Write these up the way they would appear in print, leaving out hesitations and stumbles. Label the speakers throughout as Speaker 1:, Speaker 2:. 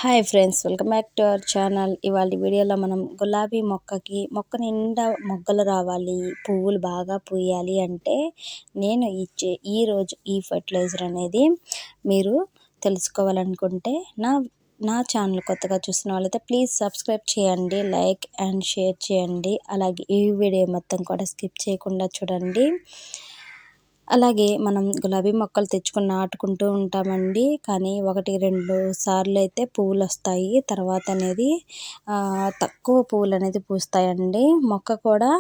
Speaker 1: Hi friends, welcome back to our channel. ఇవాళ వీడియోలో మనం గులాబీ మొక్క నిండా మొగ్గలు రావాలి, పువ్వులు బాగా పూయాలి అంటే నేను ఇచ్చే ఈరోజు ఈ ఫర్టిలైజర్ అనేది మీరు తెలుసుకోవాలనుకుంటే నా నా ఛానల్ కొత్తగా చూసిన వాళ్ళైతే ప్లీజ్ సబ్స్క్రైబ్ చేయండి, లైక్ అండ్ షేర్ చేయండి. అలాగే ఈ వీడియో మొత్తం కూడా స్కిప్ చేయకుండా చూడండి. అలాగే మనం గులాబీ మొక్కలు తెచ్చుకొని నాటుకుంటూ ఉంటామండి. కానీ 1, 2 సార్లు అయితే పువ్వులు వస్తాయి. తర్వాత అనేది తక్కువ పువ్వులు అనేది పూస్తాయండి. మొక్క కూడా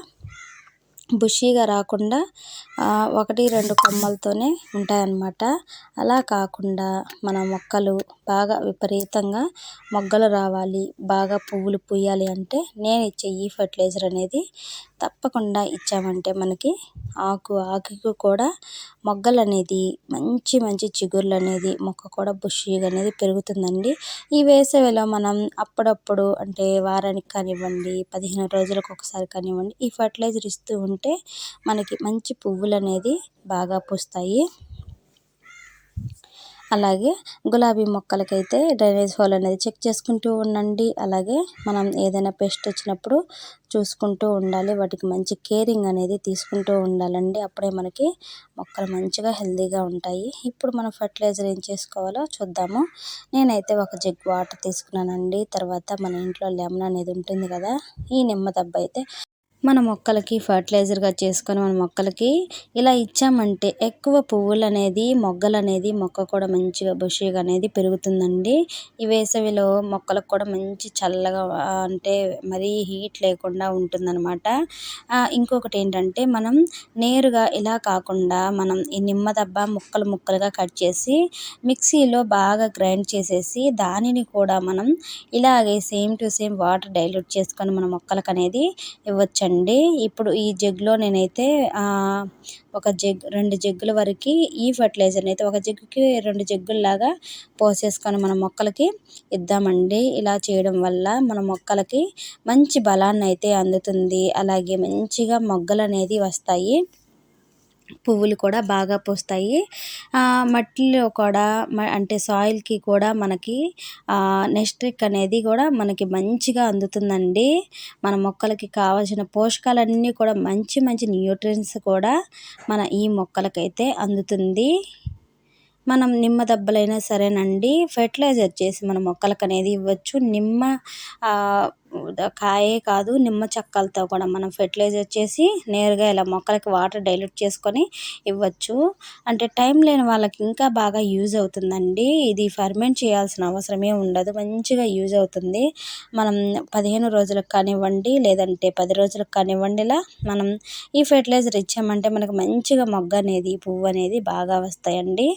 Speaker 1: బుషీగా రాకుండా 1, 2 కొమ్మలతోనే ఉంటాయన్నమాట. అలా కాకుండా మన మొక్కలు బాగా విపరీతంగా మొగ్గలు రావాలి, బాగా పువ్వులు పూయాలి అంటే నేను ఇచ్చే ఈ ఫర్టిలైజర్ అనేది తప్పకుండా ఇచ్చామంటే మనకి ఆకుకు కూడా మొగ్గలు అనేది మంచి చిగుర్లు అనేది మొక్క కూడా బుషీగా అనేది పెరుగుతుందండి. ఈ వేసవిలో మనం అప్పుడప్పుడు అంటే వారానికి కానివ్వండి, 15 రోజులకు ఒకసారి కానివ్వండి ఈ ఫర్టిలైజర్ ఇస్తూ ఉంటే మనకి మంచి పువ్వులు అనేది బాగా పూస్తాయి. అలాగే గులాబీ మొక్కలకైతే డ్రైనేజ్ హోల్ అనేది చెక్ చేసుకుంటూ ఉండండి. అలాగే మనం ఏదైనా పెస్ట్ వచ్చినప్పుడు చూసుకుంటూ ఉండాలి. వాటికి మంచి కేరింగ్ అనేది తీసుకుంటూ ఉండాలండి. అప్పుడే మనకి మొక్కలు మంచిగా హెల్తీగా ఉంటాయి. ఇప్పుడు మనం ఫర్టిలైజర్ ఏం చేసుకోవాలో చూద్దాము. నేనైతే ఒక జగ్ వాటర్ తీసుకున్నానండి. తర్వాత మన ఇంట్లో లెమన్ అనేది ఉంటుంది కదా, ఈ నిమ్మ దెబ్బ అయితే మన మొక్కలకి ఫర్టిలైజర్గా చేసుకొని మన మొక్కలకి ఇలా ఇచ్చామంటే ఎక్కువ పువ్వులు అనేది మొక్క కూడా మంచిగా బుషీగా అనేది పెరుగుతుందండి. ఈ వేసవిలో మొక్కలకు కూడా మంచి చల్లగా అంటే మరీ హీట్ లేకుండా ఉంటుందన్నమాట. ఇంకొకటి ఏంటంటే మనం నేరుగా ఇలా కాకుండా మనం ఈ నిమ్మ దెబ్బ ముక్కలుగా కట్ చేసి మిక్సీలో బాగా గ్రైండ్ చేసేసి దానిని కూడా మనం ఇలాగే same to same water dilute చేసుకొని మన మొక్కలకు అనేది ఇవ్వచ్చండి. ఇప్పుడు ఈ జగ్లో నేనైతే ఒక 2 జగ్గుల వరకు ఈ ఫర్టిలైజర్ని అయితే ఒక జగ్గుకి 2 జగ్గుల్లాగా పోసేసుకొని మన మొక్కలకి ఇద్దామండి. ఇలా చేయడం వల్ల మన మొక్కలకి మంచి బలాన్ని అయితే అందుతుంది. అలాగే మంచిగా మొగ్గలు అనేది వస్తాయి, పువ్వులు కూడా బాగా పూస్తాయి. మట్టిలో కూడా అంటే సాయిల్కి కూడా మనకి నెస్ట్రిక్ అనేది కూడా మనకి మంచిగా అందుతుందండి. మన మొక్కలకి కావాల్సిన పోషకాలన్నీ కూడా మంచి న్యూట్రియన్స్ కూడా మన ఈ మొక్కలకైతే అందుతుంది. మనం నిమ్మ దెబ్బలైనా సరేనండి ఫెర్టిలైజర్ చేసి మన మొక్కలకు అనేది ఇవ్వచ్చు. నిమ్మ కాయే కాదు, నిమ్మ చెక్కలతో కూడా మనం ఫెర్టిలైజర్ చేసి నేరుగా ఇలా మొక్కలకి వాటర్ డైల్యూట్ చేసుకొని ఇవ్వచ్చు. అంటే టైం లేని వాళ్ళకి ఇంకా బాగా యూజ్ అవుతుందండి. ఇది ఫర్మెంట్ చేయాల్సిన అవసరమే ఉండదు, మంచిగా యూజ్ అవుతుంది. మనం 15 రోజులకు కానివ్వండి, లేదంటే 10 రోజులకు కానివ్వండి, ఇలా మనం ఈ ఫెర్టిలైజర్ ఇచ్చామంటే మనకు మంచిగా మొగ్గ అనేది పువ్వు అనేది బాగా వస్తాయండి.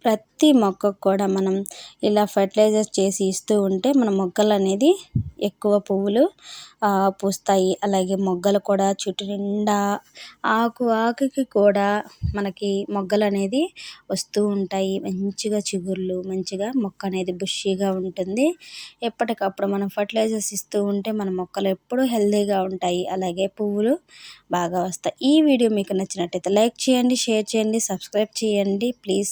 Speaker 1: ప్రతి మొక్కకు కూడా మనం ఇలా ఫర్టిలైజర్ చేసి ఇస్తూ ఉంటే మన మొగ్గలు అనేది ఎక్కువ పువ్వులు పూస్తాయి. అలాగే మొగ్గలు కూడా చుట్టూ నిండా ఆకుకి కూడా మనకి మొగ్గలు అనేది వస్తూ ఉంటాయి. మంచిగా చిగుర్లు, మంచిగా మొక్క అనేది బుషీగా ఉంటుంది. ఎప్పటికప్పుడు మనం ఫర్టిలైజర్స్ ఇస్తూ ఉంటే మన మొక్కలు ఎప్పుడూ హెల్తీగా ఉంటాయి. అలాగే పువ్వులు బాగా వస్తాయి. ఈ వీడియో మీకు నచ్చినట్టయితే లైక్ చేయండి, షేర్ చేయండి, సబ్స్క్రైబ్ చేయండి. ప్లీజ్